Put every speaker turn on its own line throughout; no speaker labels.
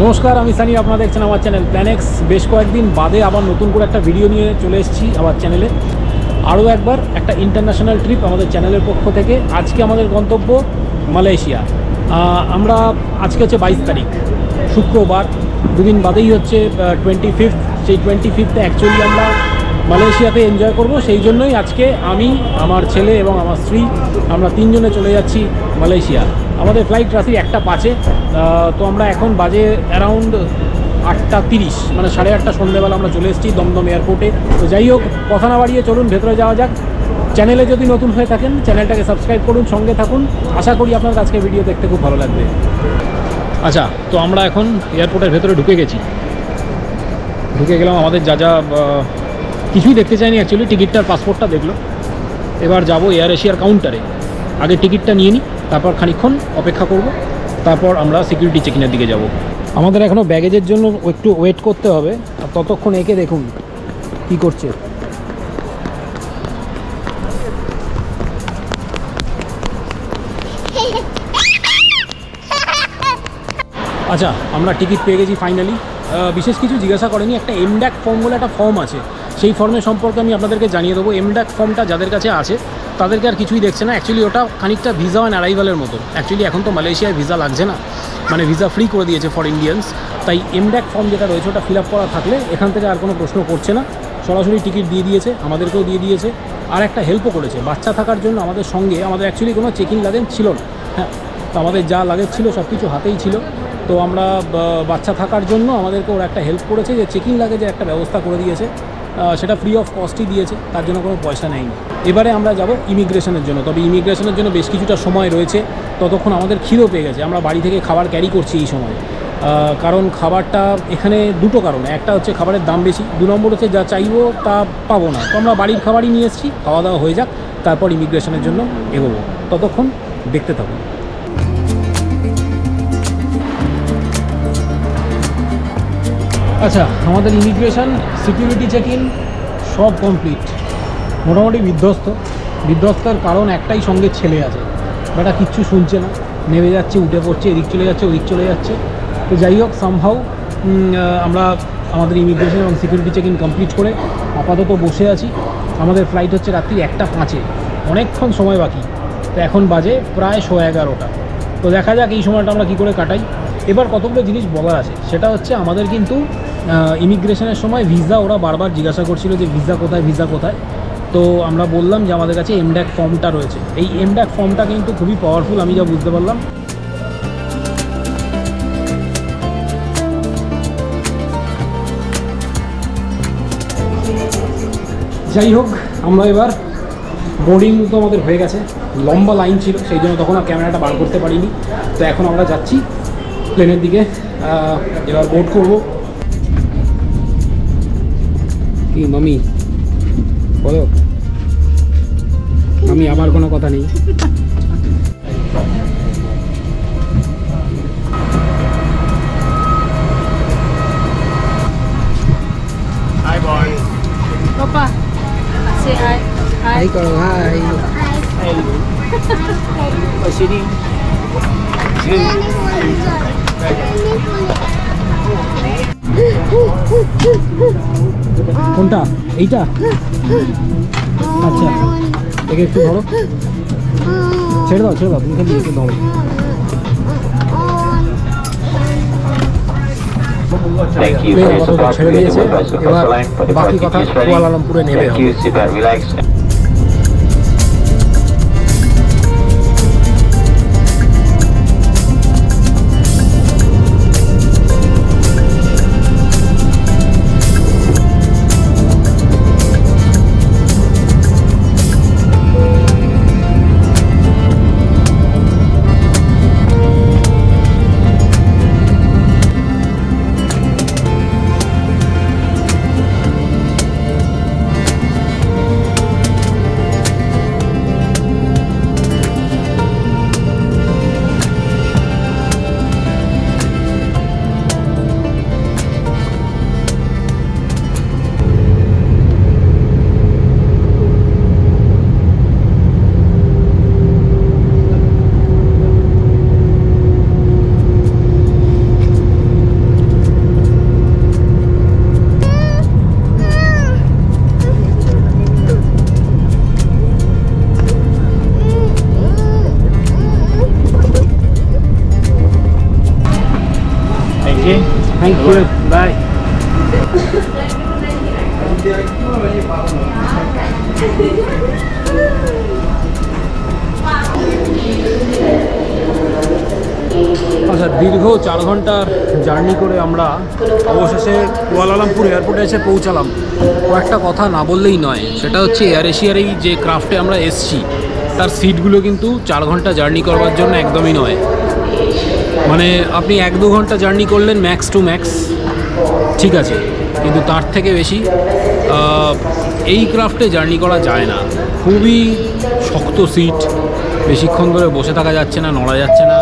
নমস্কার, আমি সানি, আপনারা দেখছেন আমার চ্যানেল প্ল্যানেক্স। বেশ কয়েকদিন বাদে আবার নতুন করে একটা ভিডিও নিয়ে চলে এসেছি আমার চ্যানেলে। আরও একবার একটা ইন্টারন্যাশনাল ট্রিপ আমাদের চ্যানেলের পক্ষ থেকে। আজকে আমাদের গন্তব্য মালয়েশিয়া। আমরা আজকে হচ্ছে 22 তারিখ, শুক্রবার। দুদিন বাদেই হচ্ছে 25। সেই 25-এ অ্যাকচুয়ালি আমরা মালয়েশিয়াতে এনজয় করব। সেই জন্যই আজকে আমি, আমার ছেলে এবং আমার স্ত্রী, আমরা তিনজনে চলে যাচ্ছি মালয়েশিয়া। আমাদের ফ্লাইট রাত্রি 1:05। তো আমরা এখন বাজে অ্যারাউন্ড 8:30, মানে 8:30 সন্ধ্যেবেলা আমরা চলে এসেছি দমদম এয়ারপোর্টে। তো যাই হোক, কথা না বাড়িয়ে চলুন ভেতরে যাওয়া যাক। চ্যানেলে যদি নতুন হয়ে থাকেন চ্যানেলটাকে সাবস্ক্রাইব করুন, সঙ্গে থাকুন। আশা করি আপনার আজকে ভিডিও দেখতে খুব ভালো লাগবে। আচ্ছা, তো আমরা এখন এয়ারপোর্টের ভেতরে ঢুকে গেলাম। আমাদের যা কিছুই দেখতে চাইনি অ্যাকচুয়ালি, টিকিটটার পাসপোর্টটা দেখলো। এবার যাব এয়ার এশিয়ার কাউন্টারে। আগে টিকিটটা নিয়ে নিই, তারপর খানিকক্ষণ অপেক্ষা করব, তারপর আমরা সিকিউরিটি চেকিংয়ের দিকে যাব। আমাদের এখনও ব্যাগেজের জন্য একটু ওয়েট করতে হবে। আর ততক্ষণ একে দেখুন কি করছে। আচ্ছা, আমরা টিকিট পেয়ে গেছি ফাইনালি। বিশেষ কিছু জিজ্ঞাসা করেনি। একটা এমড্যাক ফর্ম বলে একটা ফর্ম আছে, সেই ফর্মের সম্পর্কে আমি আপনাদেরকে জানিয়ে দেবো। এমড্যাক ফর্মটা যাদের কাছে আছে তাদেরকে আর কিছুই দেখছে না। অ্যাকচুয়ালি ওটা খানিকটা ভিসা অ্যান্ড অ্যারাইভালের মতো। অ্যাকচুয়ালি এখন তো মালয়েশিয়ায় ভিসা লাগছে না, মানে ভিসা ফ্রি করে দিয়েছে ফর ইন্ডিয়ানস। তাই এমড্যাক ফর্ম যেটা রয়েছে ওটা ফিল আপ করা থাকলে এখান থেকে আর কোনো প্রশ্ন করছে না, সরাসরি টিকিট দিয়ে দিয়েছে, আমাদেরকেও দিয়ে দিয়েছে। আর একটা হেল্পও করেছে, বাচ্চা থাকার জন্য আমাদের সঙ্গে, আমাদের অ্যাকচুয়ালি কোনো চেকিং লাগেজ ছিল না। হ্যাঁ, তো আমাদের যা লাগেজ ছিল সব কিছু হাতেই ছিল। তো আমরা বাচ্চা থাকার জন্য আমাদেরকে ওরা একটা হেল্প করেছে, যে চেকিং লাগেজের একটা ব্যবস্থা করে দিয়েছে। সেটা ফ্রি অফ কস্টই দিয়েছে, তার জন্য কোনো পয়সা নেয়নি। এবারে আমরা যাব ইমিগ্রেশনের জন্য। তবে ইমিগ্রেশনের জন্য বেশ কিছুটা সময় রয়েছে, ততক্ষণ আমাদের খিদেও পেয়ে গেছে। আমরা বাড়ি থেকে খাবার ক্যারি করছি এই সময়। কারণ খাবারটা এখানে দুটো কারণে, একটা হচ্ছে খাবারের দাম বেশি, 2 নম্বর হচ্ছে যা চাইবো তা পাবো না। তো আমরা বাড়ির খাবারই নিয়ে এসেছি, খাওয়া দাওয়া হয়ে যাক, তারপর ইমিগ্রেশনের জন্য এগোবো। ততক্ষণ দেখতে থাকুন। আচ্ছা, আমাদের ইমিগ্রেশন, সিকিউরিটি চেকিং সব কমপ্লিট। মোটামুটি বিধ্বস্তর কারণ একটাই, সঙ্গে ছেলে আছে। বেটা কিচ্ছু শুনছে না, নেমে যাচ্ছে, উঠে পড়ছে, এদিক চলে যাচ্ছে, ওদিক চলে যাচ্ছে। তো যাই হোক, সামহাউ আমরা আমাদের ইমিগ্রেশন এবং সিকিউরিটি চেকিং কমপ্লিট করে আপাতত বসে আছি। আমাদের ফ্লাইট হচ্ছে রাত্রি 1:05, অনেকক্ষণ সময় বাকি। তো এখন বাজে প্রায় 11:15। তো দেখা যাক এই সময়টা আমরা কী করে কাটাই। এবার কতগুলো জিনিস বলার আছে, সেটা হচ্ছে আমাদের কিন্তু ইমিগ্রেশনের সময় ভিসা ওরা বারবার জিজ্ঞাসা করছিল যে ভিসা কোথায়। তো আমরা বললাম যে আমাদের কাছে এমড্যাক ফর্মটা রয়েছে। এই এমড্যাক ফর্মটা কিন্তু খুবই পাওয়ারফুল, আমি যা বুঝতে পারলাম। যাই হোক, আমরা এবার বোর্ডিং তো আমাদের হয়ে গেছে। লম্বা লাইন ছিল, সেই জন্য তখন আর ক্যামেরাটা বার করতে পারিনি। তো এখন আমরা যাচ্ছি প্লেনের দিকে, এবার বোর্ড করবো। কি মামি বলো? আমি আবার কোনো কথা নেই।
Hi boy.
Papa, say hi.
Hi করো, হাই।
Sini.
কোনটা? এইটা? আচ্ছা, একে একটু ধরো, ছেড়ে দাও, তুমি খালি একটু ধরো। ছেড়ে দিয়েছে, এবার বাকি কথা কুয়ালালামপুরে নেবে হবে। Thank you, bye. আচ্ছা, দীর্ঘ 4 ঘন্টার জার্নি করে আমরা অবশেষে কুয়ালালামপুর এয়ারপোর্টে এসে পৌঁছালাম। কয়েকটা কথা না বললেই নয়, সেটা হচ্ছে এয়ার এশিয়ার এই যে ক্রাফটে আমরা এসছি তার সিটগুলো কিন্তু 4 ঘন্টা জার্নি করবার জন্য একদমই নয়। মানে আপনি 1-2 ঘন্টা জার্নি করলেন ম্যাক্স টু ম্যাক্স, ঠিক আছে, কিন্তু তার থেকে বেশি এই ক্রাফটে জার্নি করা যায় না। খুবই শক্ত সিট, বেশিক্ষণ ধরে বসে থাকা যাচ্ছে না, নড়া যাচ্ছে না।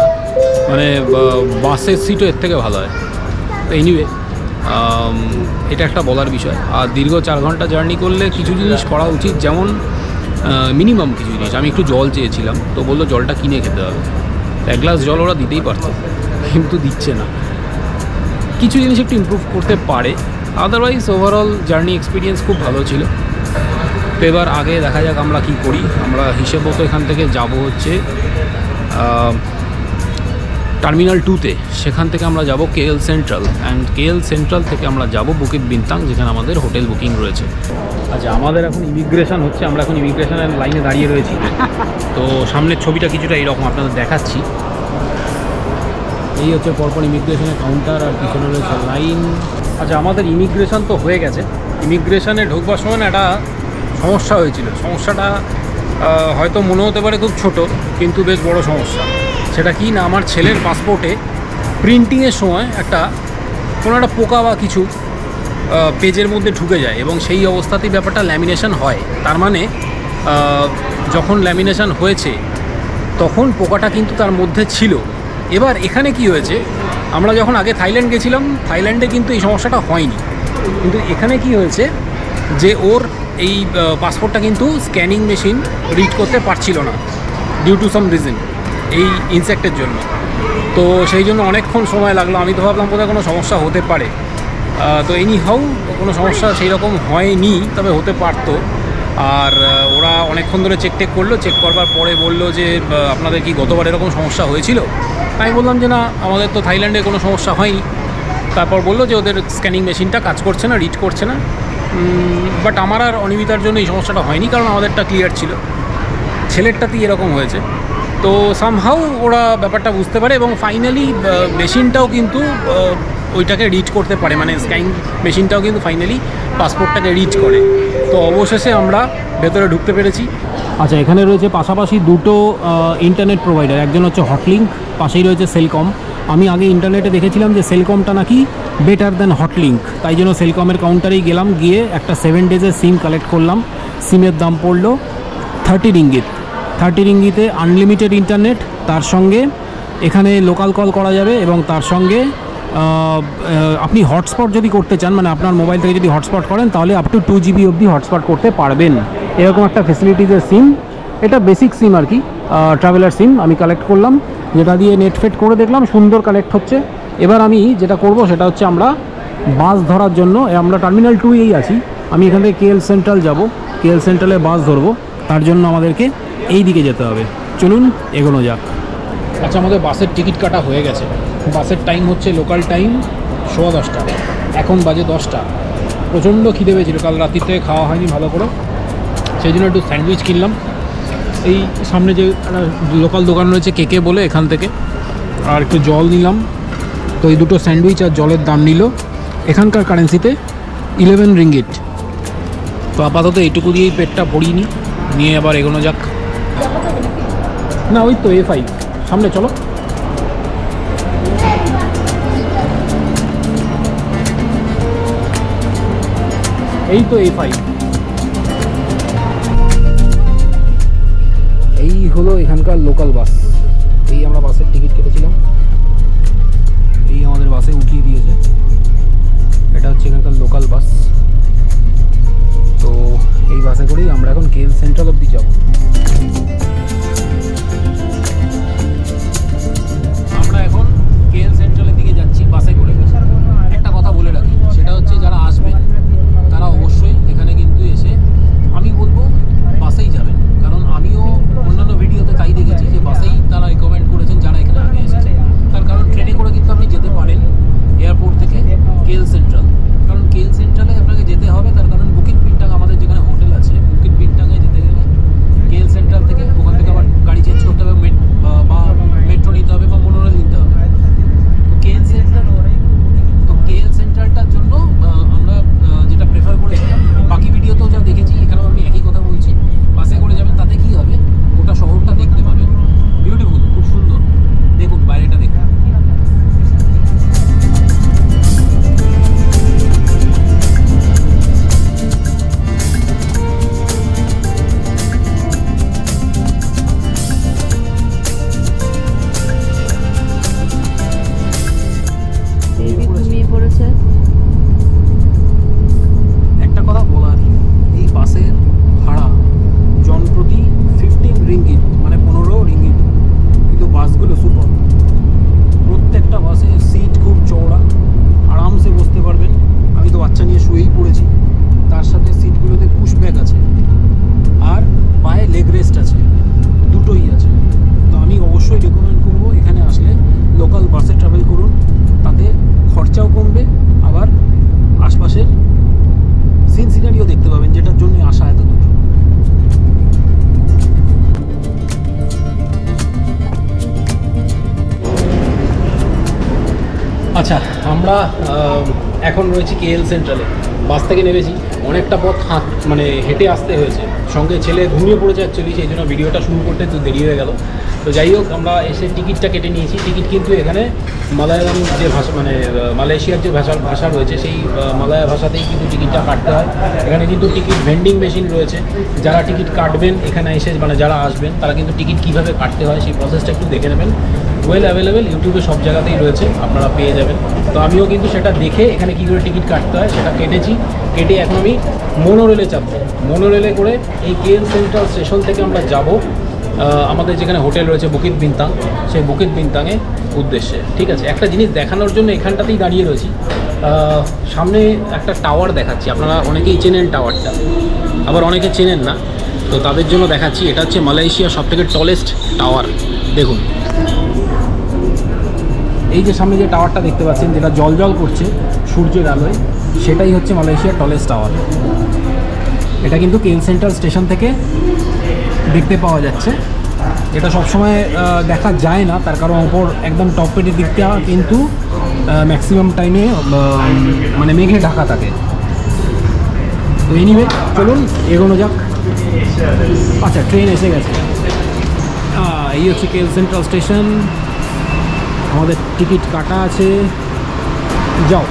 মানে বাসের সিটও এর থেকে ভালো হয়। তো এনিওয়ে, এটা একটা বলার বিষয়। আর দীর্ঘ 4 ঘন্টা জার্নি করলে কিছু জিনিস করা উচিত, যেমন মিনিমাম কিছু জিনিস। আমি একটু জল চেয়েছিলাম, তো বললো জলটা কিনে খেতে হবে। 1 গ্লাস জল ওরা দিতেই পারতো, কিন্তু দিচ্ছে না। কিছু জিনিস একটু ইমপ্রুভ করতে পারে, আদারওয়াইজ ওভারঅল জার্নি এক্সপিরিয়েন্স খুব ভালো ছিল। তো এবার আগে দেখা যাক আমরা কি করি। আমরা হিসেব মতো এখান থেকে যাব হচ্ছে টার্মিনাল 2-তে, সেখান থেকে আমরা যাব KL central, and KL central থেকে আমরা যাব বুকিত বিনতাং, যেখানে আমাদের হোটেল বুকিং রয়েছে। আচ্ছা, আমাদের এখন ইমিগ্রেশন হচ্ছে, আমরা এখন ইমিগ্রেশনের লাইনে দাঁড়িয়ে রয়েছি। তো সামনের ছবিটা কিছুটা এইরকম আপনাদের দেখাচ্ছি। এই হচ্ছে পরপর ইমিগ্রেশনের কাউন্টার, আর পিছনে রয়েছে লাইন। আচ্ছা, আমাদের ইমিগ্রেশন তো হয়ে গেছে। ইমিগ্রেশনে ঢুকবার সময় না একটা সমস্যা হয়েছিল। সমস্যাটা হয়তো মনে হতে পারে খুব ছোট, কিন্তু বেশ বড় সমস্যা। সেটা কি না, আমার ছেলের পাসপোর্টে প্রিন্টিংয়ের সময় কোনো একটা পোকা বা কিছু পেজের মধ্যে ঢুকে যায়, এবং সেই অবস্থাতেই ব্যাপারটা ল্যামিনেশন হয়। তার মানে যখন ল্যামিনেশন হয়েছে তখন পোকাটা কিন্তু তার মধ্যে ছিল। এবার এখানে কি হয়েছে, আমরা যখন আগে থাইল্যান্ড গেছিলাম, থাইল্যান্ডে কিন্তু এই সমস্যাটা হয়নি, কিন্তু এখানে কি হয়েছে যে ওর এই পাসপোর্টটা কিন্তু স্ক্যানিং মেশিন রিড করতে পারছিল না, ডিউ টু সাম রিজন, এই ইনসেক্টের জন্য। তো সেই জন্য অনেকক্ষণ সময় লাগলো। আমি তো ভাবলাম বোধহয় কোনো সমস্যা হতে পারে। তো এনি হাউ কোনো সমস্যা সেই রকম হয়নি, তবে হতে পারতো। আর ওরা অনেকক্ষণ ধরে চেক করলো, চেক করবার পরে বললো যে আপনাদের কি গতবার এরকম সমস্যা হয়েছিল? আমি বললাম যে না, আমাদের তো থাইল্যান্ডে কোনো সমস্যা হয়নি। তারপর বললো যে ওদের স্ক্যানিং মেশিনটা কাজ করছে না, রিড করছে না। বাট আমার আর অনিমিতার জন্য এই সমস্যাটা হয়নি, কারণ আমাদেরটা ক্লিয়ার ছিল। ছেলেরটাতেই এরকম হয়েছে। তো সামহাউ ওরা ব্যাপারটা বুঝতে পারে, এবং ফাইনালি মেশিনটাও কিন্তু ওইটাকে রিড করতে পারে, মানে স্ক্যানিং মেশিনটাও কিন্তু ফাইনালি পাসপোর্টটাকে রিড করে। তো অবশেষে আমরা ভেতরে ঢুকতে পেরেছি। আচ্ছা, এখানে রয়েছে পাশাপাশি দুটো ইন্টারনেট প্রোভাইডার, একজন হচ্ছে হটলিঙ্ক, পাশেই রয়েছে সেলকম। আমি আগে ইন্টারনেটে দেখেছিলাম যে সেলকমটা নাকি বেটার দ্যান হটলিঙ্ক, তাই জন্য সেলকমের কাউন্টারেই গেলাম, গিয়ে একটা 7 ডেজের সিম কালেক্ট করলাম। সিমের দাম পড়লো 30 রিঙ্গিত। 30 রিঙ্গিতে আনলিমিটেড ইন্টারনেট, তার সঙ্গে এখানে লোকাল কল করা যাবে, এবং তার সঙ্গে আপনি হটস্পট যদি করতে চান, মানে আপনার মোবাইল থেকে যদি হটস্পট করেন, তাহলে আপ টু 2 GB অবধি হটস্পট করতে পারবেন। এরকম একটা ফেসিলিটিজের সিম। এটা বেসিক সিম আর কি, ট্রাভেলার সিম আমি কালেক্ট করলাম, যেটা দিয়ে নেট ফেট করে দেখলাম সুন্দর কালেক্ট হচ্ছে। এবার আমি যেটা করব সেটা হচ্ছে আমরা বাস ধরার জন্য, আমরা টার্মিনাল 2-এই আছি। আমি এখান থেকে KL সেন্ট্রাল যাব, KL সেন্ট্রালে বাস ধরবো। তার জন্য আমাদেরকে এই দিকে যেতে হবে। চলুন এগোনো যাক। আচ্ছা, আমাদের বাসের টিকিট কাটা হয়ে গেছে। বাসের টাইম হচ্ছে লোকাল টাইম 10:15, এখন বাজে 10টা। প্রচণ্ড খিদে পেয়েছিল, কাল রাত্রি থেকে খাওয়া হয়নি ভালো করে, সেই জন্য একটু স্যান্ডউইচ কিনলাম। এই সামনে যে একটা লোকাল দোকান রয়েছে কেকে বলে, এখান থেকে, আর একটু জল নিলাম। তো এই দুটো স্যান্ডউইচ আর জলের দাম নিল এখানকার কারেন্সিতে 11 রিঙ্গিট। তো আপাতত এইটুকু দিয়েই পেটটা ভরিয়ে নিয়ে আবার এগোনো যাক। না, ওই তো A5 সামনে, চলো। এই তো A5, এই হলো এখানকার লোকাল বাস। এই আমরা বাসের টিকিট কেটেছিলাম, এই আমাদের বাসে উঠিয়ে দিয়েছে। এটা হচ্ছে এখানকার লোকাল বাস। তো এই বাসে করেই আমরা এখন KL সেন্ট্রাল অবধি যাব। আমরা এখন KL সেন্ট্রালের দিকে যাচ্ছি বাসে করে। একটা কথা বলে রাখি, সেটা হচ্ছে যারা আসবেন তারা অবশ্যই এখানে কিন্তু এসে, আমি বলবো বাসেই যাবেন, কারণ আমিও অন্যান্য ভিডিওতে তাই দেখেছি যে বাসেই তারা রেকমেন্ড করেছেন যারা আচ্ছা, আমরা এখন রয়েছি কেএল সেন্ট্রালে। বাস থেকে নেমেছি, অনেকটা পথ মানে হেঁটে আসতে হয়েছে, সঙ্গে ছেলে ঘুমিয়ে পড়েছে অ্যাকচুয়ালি, সেই জন্য ভিডিওটা শুরু করতে একটু দেরি হয়ে গেল। তো যাই হোক, আমরা এসে টিকিটটা কেটে নিয়েছি। টিকিট কিন্তু এখানে মালায়ালাম যে ভাষা, মানে মালয়েশিয়ার যে ভাষা রয়েছে, সেই মালায়া ভাষাতেই কিন্তু টিকিটটা কাটতে হয়। এখানে কিন্তু টিকিট ভেন্ডিং মেশিন রয়েছে, যারা টিকিট কাটবেন এখানে এসে, মানে যারা আসবেন তারা কিন্তু টিকিট কীভাবে কাটতে হয় সেই প্রসেসটা একটু দেখে নেবেন। ওয়েল অ্যাভেলেবেল, ইউটিউবে সব জায়গাতেই রয়েছে, আপনারা পেয়ে যাবেন। তো আমিও কিন্তু সেটা দেখে এখানে কী করে টিকিট কাটতে হয় সেটা কেটেছি। কেটে এখন আমি মোনোরেলে চাপবো। মোনোরেলে করে এই কেএল সেন্ট্রাল স্টেশন থেকে আমরা যাব আমাদের যেখানে হোটেল রয়েছে বুকিত বিনতাং, সেই বুকিত বিনতাংয়ে উদ্দেশ্যে। ঠিক আছে, একটা জিনিস দেখানোর জন্য এখানটাতেই দাঁড়িয়ে রয়েছি। সামনে একটা টাওয়ার দেখাচ্ছি, আপনারা অনেকেই চেনেন টাওয়ারটা, আবার অনেকে চেনেন না। তো তাদের জন্য দেখাচ্ছি, এটা হচ্ছে মালয়েশিয়ার সবথেকে টলেস্ট টাওয়ার। দেখুন, এই যে সামনে যে টাওয়ারটা দেখতে পাচ্ছেন, যেটা জল করছে সূর্যের আলোয়, সেটাই হচ্ছে মালয়েশিয়ার টলেস্ট টাওয়ার। এটা কিন্তু কেএল সেন্ট্রাল স্টেশন থেকে দেখতে পাওয়া যাচ্ছে। এটা সবসময় দেখা যায় না, তার কারণ ওপর একদম টপের দিকটা কিন্তু ম্যাক্সিমাম টাইমে মানে মেঘে ঢাকা থাকে। তো এনিওয়ে, চলুন এগোনো যাক। আচ্ছা, ট্রেন এসে গেছে। এই হচ্ছে কেএল সেন্ট্রাল স্টেশন, আমাদের টিকিট কাটা আছে, যাও।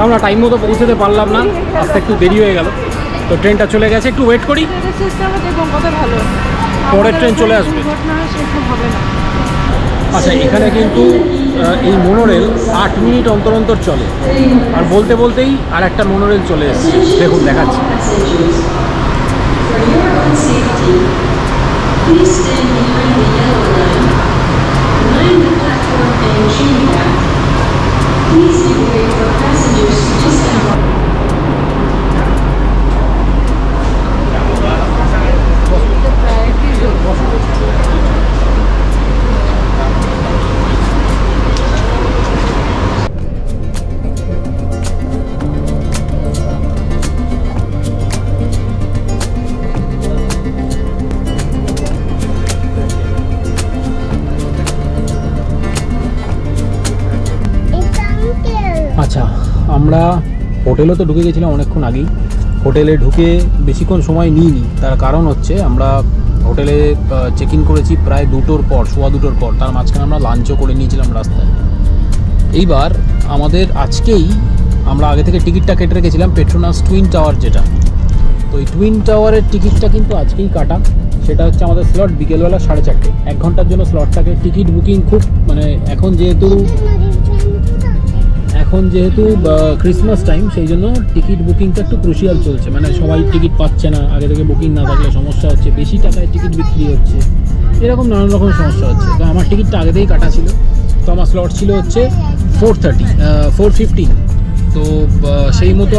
আমরা টাইম মতো পৌঁছতে পারলাম না, আস্তে একটু দেরি হয়ে গেল। তো ট্রেনটা চলে গেছে, একটু ওয়েট করি, পরের ট্রেন চলে আসবে। আচ্ছা, এখানে কিন্তু এই মোনোরেল 8 মিনিট অন্তর অন্তর চলে, আর বলতে বলতেই আর একটা মোনোরেল চলে এসেছে। দেখুন, দেখাচ্ছি। আচ্ছা, আমরা হোটেলে তো ঢুকে গেছিলাম অনেকক্ষণ আগেই। হোটেলে ঢুকে বেশিক্ষণ সময় নিইনি, তার কারণ হচ্ছে আমরা হোটেলে চেক ইন করেছি প্রায় 2টোর পর, 2:15 পর। তার মাঝখানে আমরা লাঞ্চও করে নিয়েছিলাম রাস্তায়। এইবার আমাদের আজকেই, আমরা আগে থেকে টিকিটটা কেটে রেখেছিলাম পেট্রোনাস টুইন টাওয়ার যেটা। তো এই টুইন টাওয়ারের টিকিটটা কিন্তু আজকেই কাটা। সেটা হচ্ছে আমাদের স্লট বিকেলবেলা 4:30, 1 ঘন্টার জন্য স্লট থাকে। টিকিট বুকিং খুব, মানে এখন যেহেতু ক্রিসমাস টাইম, সেই জন্য টিকিট বুকিংটা একটু ক্রুশিয়াল চলছে। মানে সবাই টিকিট পাচ্ছে না, আগে থেকে বুকিং না থাকলে সমস্যা হচ্ছে, বেশি টাকায় টিকিট বিক্রি হচ্ছে, এরকম নানান রকম সমস্যা হচ্ছে। তো আমার টিকিটটা আগে থেকেই কাটা ছিল। তো আমার স্লট ছিল হচ্ছে 4:15। তো সেই মতো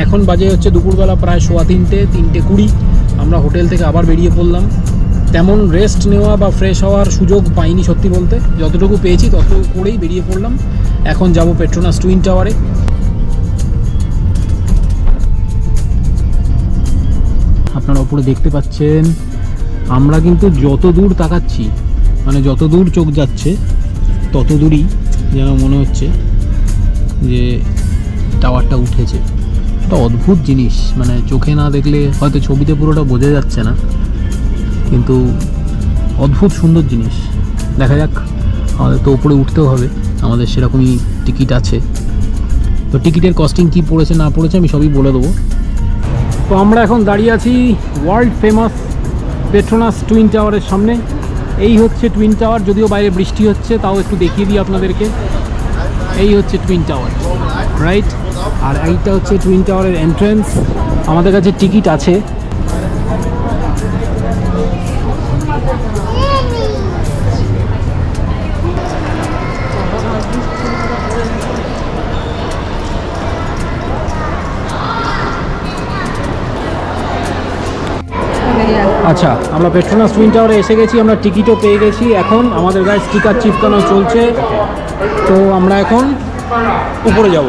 এখন বাজে হচ্ছে দুপুরবেলা প্রায় 3:15, আমরা হোটেল থেকে আবার বেরিয়ে পড়লাম। তেমন রেস্ট নেওয়া বা ফ্রেশ হওয়ার সুযোগ পাইনি সত্যি বলতে, যতটুকু পেয়েছি ততটুকু করেই বেরিয়ে পড়লাম। এখন যাব পেট্রোনাস টুইন টাওয়ারে। আপনারা উপরে দেখতে পাচ্ছেন, আমরা কিন্তু যত দূর তাকাচ্ছি, মানে যত দূর চোখ যাচ্ছে তত দূরই যেন মনে হচ্ছে যে টাওয়ারটা উঠেছে। একটা অদ্ভুত জিনিস, মানে চোখে না দেখলে হয়তো ছবিতে পুরোটা বোঝা যাচ্ছে না, কিন্তু অদ্ভুত সুন্দর জিনিস। দেখা যাক, আমাদের তো উপরে উঠতেও হবে, আমাদের সেরকমই টিকিট আছে। তো টিকিটের কস্টিং কী পড়েছে না পড়েছে আমি সবই বলে দেবো। তো আমরা এখন দাঁড়িয়ে আছি ওয়ার্ল্ড ফেমাস পেট্রোনাস টুইন টাওয়ারের সামনে। এই হচ্ছে টুইন টাওয়ার, যদিও বাইরে বৃষ্টি হচ্ছে, তাও একটু দেখিয়ে দিই আপনাদেরকে। এই হচ্ছে টুইন টাওয়ার, রাইট। আর এইটা হচ্ছে টুইন টাওয়ারের এন্ট্রেন্স। আমাদের কাছে টিকিট আছে। আচ্ছা, আমরা পেট্রোনাস টুইন টাওয়ারে এসে গেছি, আমরা টিকিটও পেয়ে গেছি। এখন আমাদের গায়ে স্টিকার চিপকানো চলছে, তো আমরা এখন উপরে যাব।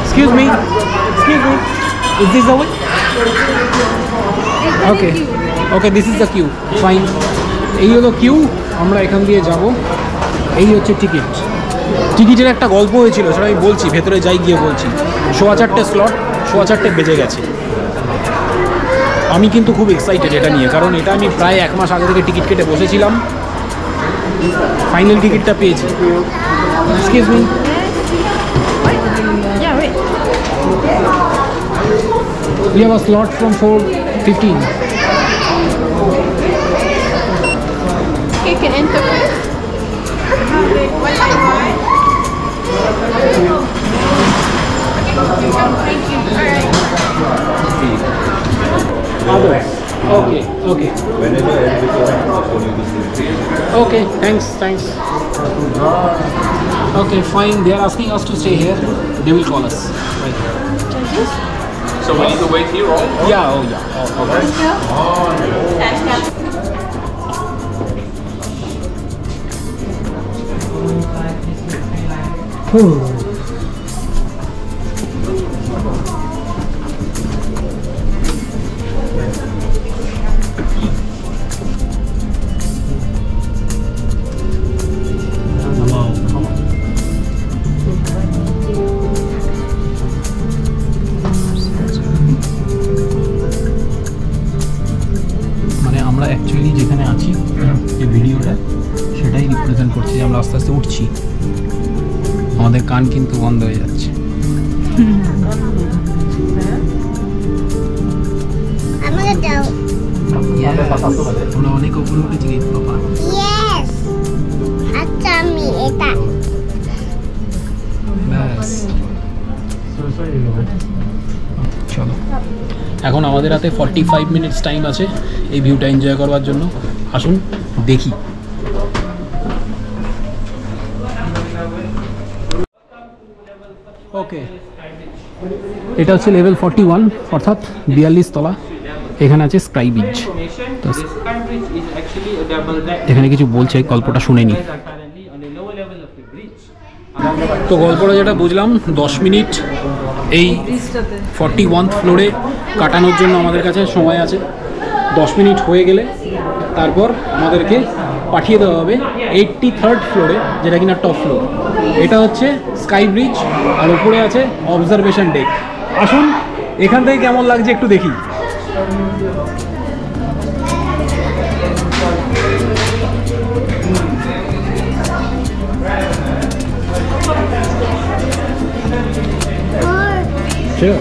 Excuse me, is this the way? Okay okay, this is the queue, fine. এই হলো কিউ, আমরা এখান দিয়ে যাব। এই হচ্ছে টিকিট। টিকিটের একটা গল্প হয়েছিল, সেটা আমি বলছি, ভেতরে যাই গিয়ে বলছি। 4:15 স্লট, 4:15 বেজে গেছে। আমি কিন্তু খুব এক্সাইটেড এটা নিয়ে, কারণ এটা আমি প্রায় 1 মাস আগে থেকে টিকিট কেটে বসেছিলাম। ফাইনাল টিকিটটা পেয়েছি। Excuse me,
Yeah, wait.
we have a slot from 4:15.
Okay, you can enter first.
Others. Okay, okay. Okay, thanks. Okay, fine. They are asking us to stay here. They will call us. Right.
So we need to wait here all?
Yeah, oh yeah. মানে আমরা actually যেখানে আছি, যে ভিডিওটা সেটাই represent করছে যে আমরা আস্তে আস্তে উঠছি। আমাদের কান কিন্তু বন্ধ হয়ে যাচ্ছে। আমরা অনেক উপরে উঠেছি বাবা।
Yes. আচ্ছা আমি এটা
ব্যাস, চলো। এখন আমাদের হাতে 45 মিনিটস টাইম আছে এই ভিউটা এনজয় করবার জন্য। আসুন দেখি। ওকে, এটা হচ্ছে লেভেল 41, অর্থাৎ 42 তলা। এখানে আছে স্কাই ব্রিজ। তো
This sky bridge is actually a double deck.
এখানে কিছু বলছে, গল্পটা শুনে নি।
Guys are currently on the lower level of the bridge.
তো গল্পটা যেটা বুঝলাম, 10 মিনিট এই 41 ফ্লোরে কাটানোর জন্য আমাদের কাছে সময় আছে। 10 মিনিট হয়ে গেলে তারপর আমাদেরকে পাঠিয়ে দেওয়া হবে 83rd ফ্লোরে, যেটা কিনা টপ ফ্লোর। এটা হচ্ছে স্কাই ব্রিজ, আর উপরে আছে অবজারভেশন ডেক। আসুন এখান থেকে কেমন লাগছে একটু দেখি। চলো,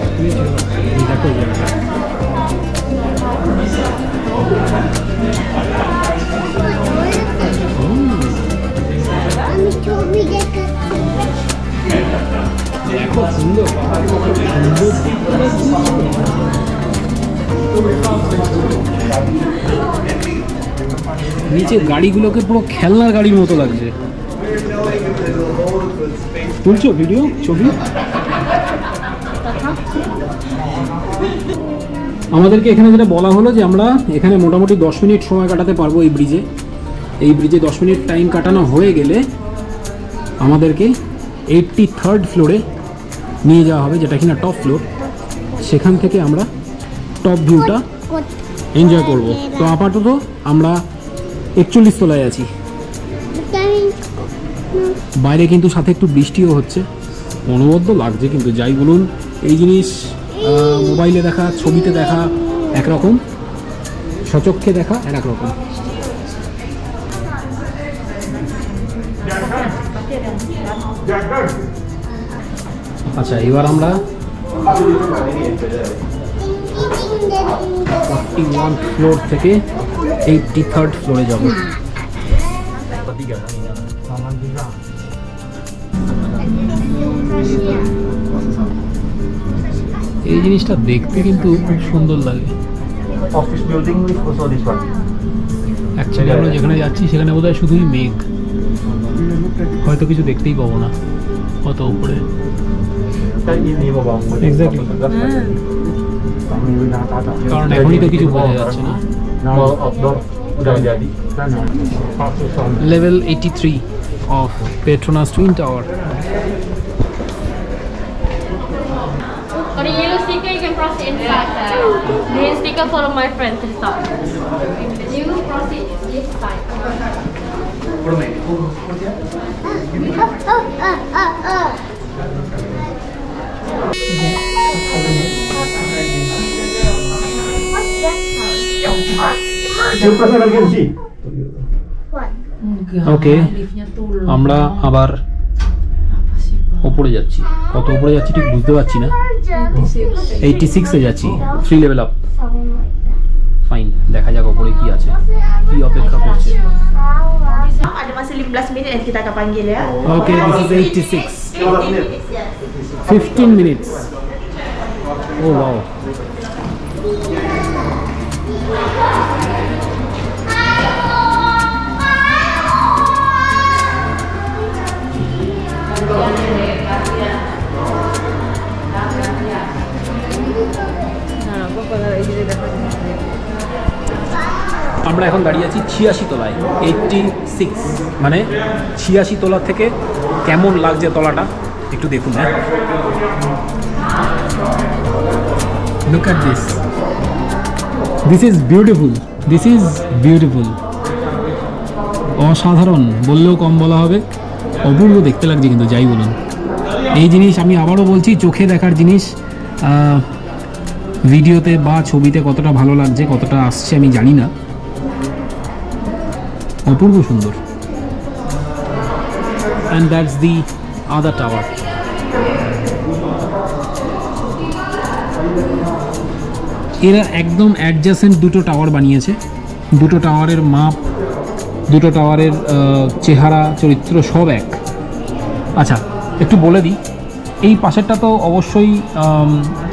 দেখো জায়গাটা।
আমি ছবি দেখাচ্ছি।
দেখো সুন্দর, নিচে গাড়িগুলোকে পুরো খেলনার গাড়ির মতো লাগছে। তুলছো ভিডিও, ছবি? আমাদেরকে এখানে যেটা বলা হলো যে আমরা এখানে মোটামুটি 10 মিনিট সময় কাটাতে পারবো এই ব্রিজে। এই ব্রিজে 10 মিনিট টাইম কাটানো হয়ে গেলে আমাদেরকে 83rd ফ্লোরে নিয়ে যাওয়া হবে, যেটা কিনা টপ ফ্লোর। সেখান থেকে আমরা টপ ভিউটা এনজয় করব। তো আপাতত আমরা 41 তলায় আছি। বাইরে কিন্তু সাথে একটু বৃষ্টিও হচ্ছে, অনবদ্য লাগছে। কিন্তু যাই বলুন, এই জিনিস মোবাইলে দেখা, ছবিতে দেখা একরকম, সচক্ষে দেখা আর একরকম। আচ্ছা, এবার আমরা 41 ফ্লোর থেকে 83rd ফ্লোরে যাব। এই জিনিসটা দেখতে কিন্তু খুব সুন্দর লাগে।
Office building is also this one.
Actually আমরা যেখানে যাচ্ছি সেখানে বোধহয় শুধুই মেঘ, হয়তো কিছু দেখতেই পাবো না কত উপরে।
Kan ini mau bangun.
Exactly. কারণ এখনই তো কিছু বোঝা যাচ্ছে না।
Now outdoor udah jadi.
Level 83 of Petronas Twin Tower.
For the yellow sticker, you can proceed inside. Green sticker, follow my friend to the top. You proceed this side.
Yung personal can see.
ওকে, আমরা আবার ওপরে যাচ্ছি। কত উপরে যাচ্ছি ঠিক বুঝতে পারছি না। 86 এ যাচ্ছি, 3 লেভেল আপ। ফাইন, দেখা যাক ওপরে কি আছে, কি অপেক্ষা করছে।
Ada masih 15 minit nanti kita akan panggil ya.
Okay, this is 86,
15 minutes ya.
15 minutes. Oh wow, আমরা এখন দাঁড়িয়ে আছি 86 তলায়। 86 মানে 86 তলা থেকে কেমন লাগছে তলাটা একটু দেখুন। হ্যাঁ, look at this, this is beautiful, this is beautiful. অসাধারণ বললেও কম বলা হবে, অপূর্ব দেখতে লাগছে কিন্তু যাই বলুন। এই জিনিস আমি আবারও বলছি, চোখে দেখার জিনিস ভিডিওতে বা ছবিতে কতটা ভালো লাগছে, কতটা আসছে আমি জানি না। অপূর্ব সুন্দর। And that's the other tower. এরা একদম অ্যাডজাসেন্ট দুটো টাওয়ার বানিয়েছে। দুটো টাওয়ারের মাপ, দুটো টাওয়ারের চেহারা, চরিত্র সব এক। আচ্ছা, একটু বলে দিই, এই পাশেরটা তো অবশ্যই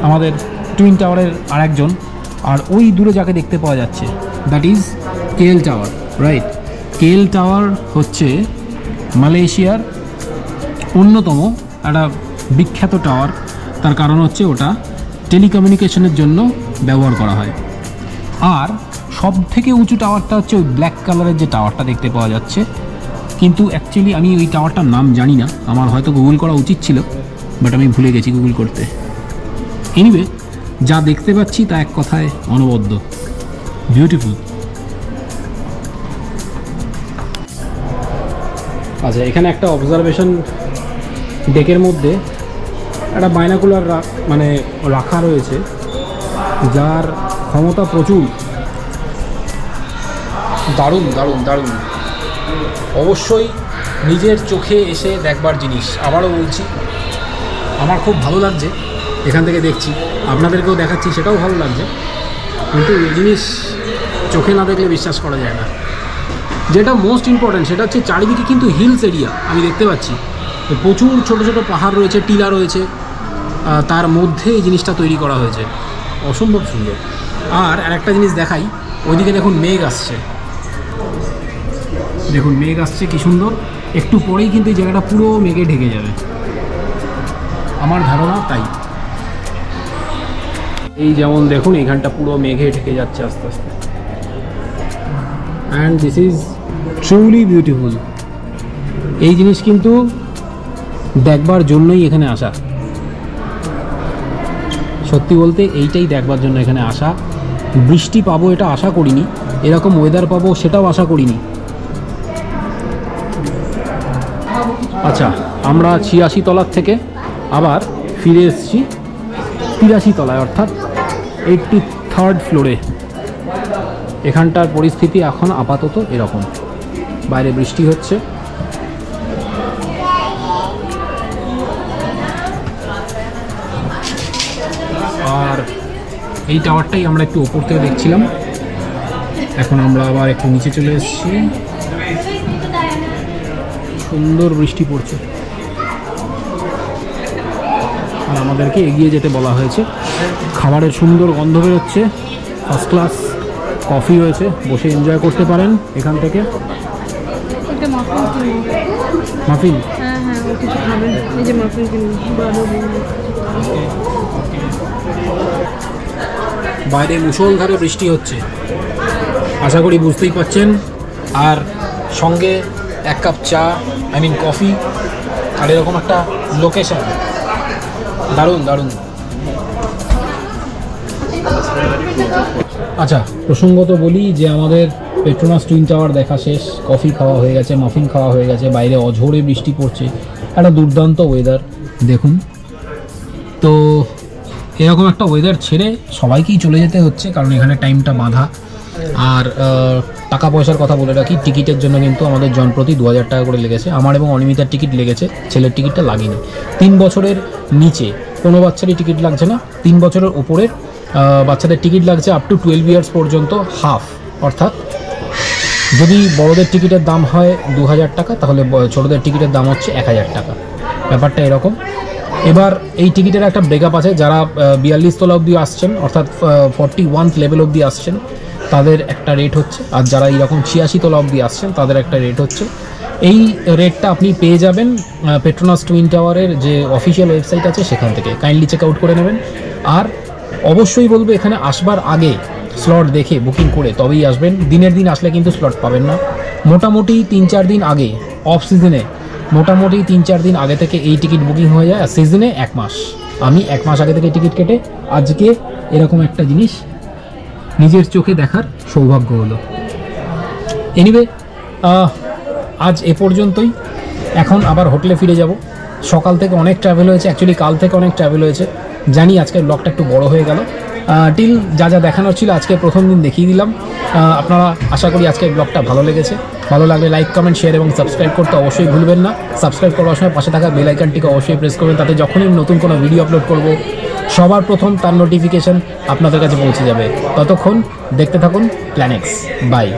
আমাদের টুইন টাওয়ারের আরেকজন, আর ওই দূরে যাকে দেখতে পাওয়া যাচ্ছে that is KL tower, right? KL tower হচ্ছে মালয়েশিয়ার অন্যতম একটা বিখ্যাত টাওয়ার। তার কারণ হচ্ছে ওটা টেলিকমিউনিকেশনের জন্য ব্যবহার করা হয়। আর সব থেকে উঁচু টাওয়ারটা হচ্ছে ওই ব্ল্যাক কালারের যে টাওয়ারটা দেখতে পাওয়া যাচ্ছে, কিন্তু অ্যাকচুয়ালি আমি ওই টাওয়ারটার নাম জানি না। আমার হয়তো গুগল করা উচিত ছিল, বাট আমি ভুলে গেছি গুগল করতে। এনিওয়ে, যা দেখতে পাচ্ছি তা এক কথায় অনবদ্য, বিউটিফুল। আচ্ছা, এখানে একটা অবজারভেশন ডেকের মধ্যে একটা বাইনাকুলার মানে রাখা রয়েছে, যার ক্ষমতা প্রচুর। দারুণ দারুণ দারুণ, অবশ্যই নিজের চোখে এসে দেখবার জিনিস। আবারও বলছি, আমার খুব ভালো লাগছে এখান থেকে দেখছি, আপনাদেরকেও দেখাচ্ছি, সেটাও ভালো লাগছে। কিন্তু এই জিনিস চোখে না দেখলে বিশ্বাস করা যায় না। যেটা মোস্ট ইম্পর্ট্যান্ট সেটা হচ্ছে চারিদিকে কিন্তু হিলস এরিয়া আমি দেখতে পাচ্ছি, প্রচুর ছোট ছোট পাহাড় রয়েছে, টিলা রয়েছে, তার মধ্যে এই জিনিসটা তৈরি করা হয়েছে, অসম্ভব সুন্দর। আর একটা জিনিস দেখাই, ওইদিকে দেখুন মেঘ আসছে, দেখুন মেঘ আসছে কি সুন্দর। একটু পরেই কিন্তু এই জায়গাটা পুরো মেঘে ঢেকে যাবে, আমার ধারণা তাই। এই যেমন দেখুন এখানটা পুরো মেঘে ঢেকে যাচ্ছে আস্তে আস্তে। And this is truly beautiful. এই জিনিস কিন্তু দেখবার জন্যই এখানে আসা, সত্যি বলতে এইটাই দেখবার জন্য এখানে আসা। বৃষ্টি পাবো এটা আশা করিনি, এরকম ওয়েদার পাবো সেটাও আশা করিনি। আচ্ছা, আমরা 86 তলার থেকে আবার ফিরে এসেছি 83 তলায়, অর্থাৎ 83rd ফ্লোরে। এখানটার পরিস্থিতি এখন আপাতত এরকম, বাইরে বৃষ্টি হচ্ছে। আর এই টাওয়ারটাই আমরা একটু ওপর থেকে দেখছিলাম, এখন আমরা আবার একটু নিচে চলে এসেছি। সুন্দর বৃষ্টি পড়ছে, আর আমাদেরকে এগিয়ে যেতে বলা হয়েছে। খাবারের সুন্দর গন্ধ বেরোচ্ছে, ফার্স্ট ক্লাস কফি রয়েছে, বসে এনজয় করতে পারেন এখান থেকে। মাফিন,
হ্যাঁ হ্যাঁ, ও কিছু খাবেন, এই যে মাফিন কিনবো।
বাইরে মুষলধারে বৃষ্টি হচ্ছে, আশা করি বুঝতেই পাচ্ছেন। আর সঙ্গে এক কাপ চা, কফি, আর এরকম একটা লোকেশন, দারুণ দারুণ। আচ্ছা, প্রসঙ্গত বলি যে আমাদের পেট্রোনাস টুইন টাওয়ার দেখা শেষ, কফি খাওয়া হয়ে গেছে, মাফিন খাওয়া হয়ে গেছে, বাইরে অঝোরে বৃষ্টি পড়ছে, একটা দুর্দান্ত ওয়েদার দেখুন। তো এরকম একটা ওয়েদার ছেড়ে সবাইকেই চলে যেতে হচ্ছে, কারণ এখানে টাইমটা বাঁধা। আর টাকা পয়সার কথা বলে রাখি, টিকিটের জন্য কিন্তু আমাদের জনপ্রতি 2000 টাকা করে লেগেছে। আমার এবং অনিমিতার টিকিট লেগেছে, ছেলের টিকিটটা লাগেনি। 3 বছরের নিচে কোনো বাচ্চারই টিকিট লাগছে না, 3 বছরের ওপরের বাচ্চাদের টিকিট লাগছে আপ টু 12 ইয়ার্স পর্যন্ত হাফ। অর্থাৎ যদি বড়দের টিকিটের দাম হয় 2000 টাকা, তাহলে ছোটদের টিকিটের দাম হচ্ছে 1000 টাকা। ব্যাপারটা এরকম। এবার এই টিকিটের একটা ব্রেকআপ আছে, যারা 42 তলা অবধি আসছেন, অর্থাৎ 41th লেভেল অবধি আসছেন, তাদের একটা রেট হচ্ছে, আর যারা এইরকম 86 তলা অবধি আসছেন তাদের একটা রেট হচ্ছে। এই রেটটা আপনি পেয়ে যাবেন পেট্রোনাস টুইন টাওয়ারের যে অফিসিয়াল ওয়েবসাইট আছে সেখান থেকে, কাইন্ডলি চেক আউট করে নেবেন। আর অবশ্যই বলবো এখানে আসবার আগে স্লট দেখে বুকিং করে তবেই আসবেন। দিনের দিন আসলে কিন্তু স্লট পাবেন না। মোটামুটি 3-4 দিন আগে, অফ সিজনে মোটামুটি 3-4 দিন আগে থেকে এই টিকিট বুকিং হয়ে যায়, আর সিজনে 1 মাস। আমি 1 মাস আগে থেকে টিকিট কেটে আজকে এরকম একটা জিনিস নিজের চোখে দেখার সৌভাগ্য হলো। এনিওয়ে, আজ এ পর্যন্তই। এখন আবার হোটেলে ফিরে যাব। সকাল থেকে অনেক ট্রাভেল হয়েছে, অ্যাকচুয়ালি কাল থেকে অনেক ট্রাভেল হয়েছে। জানি আজকের ব্লগটা একটু বড় হয়ে গেল। টিল যা যা দেখানোর ছিল আজকে প্রথম দিন দেখিয়ে দিলাম। আপনারা আশা করি আজকের ব্লগটা ভালো লেগেছে। ভালো লাগলে লাইক, কমেন্ট, শেয়ার এবং সাবস্ক্রাইব করতে অবশ্যই ভুলবেন না। সাবস্ক্রাইব করার সময় পাশে থাকা বেল আইকনটিকে অবশ্যই প্রেস করবেন, তাতে যখনই নতুন কোনো ভিডিও আপলোড করব সবার প্রথম তার নোটিফিকেশন আপনাদের কাছে পৌঁছে যাবে। ততক্ষণ দেখতে থাকুন প্ল্যানেক্স। বাই।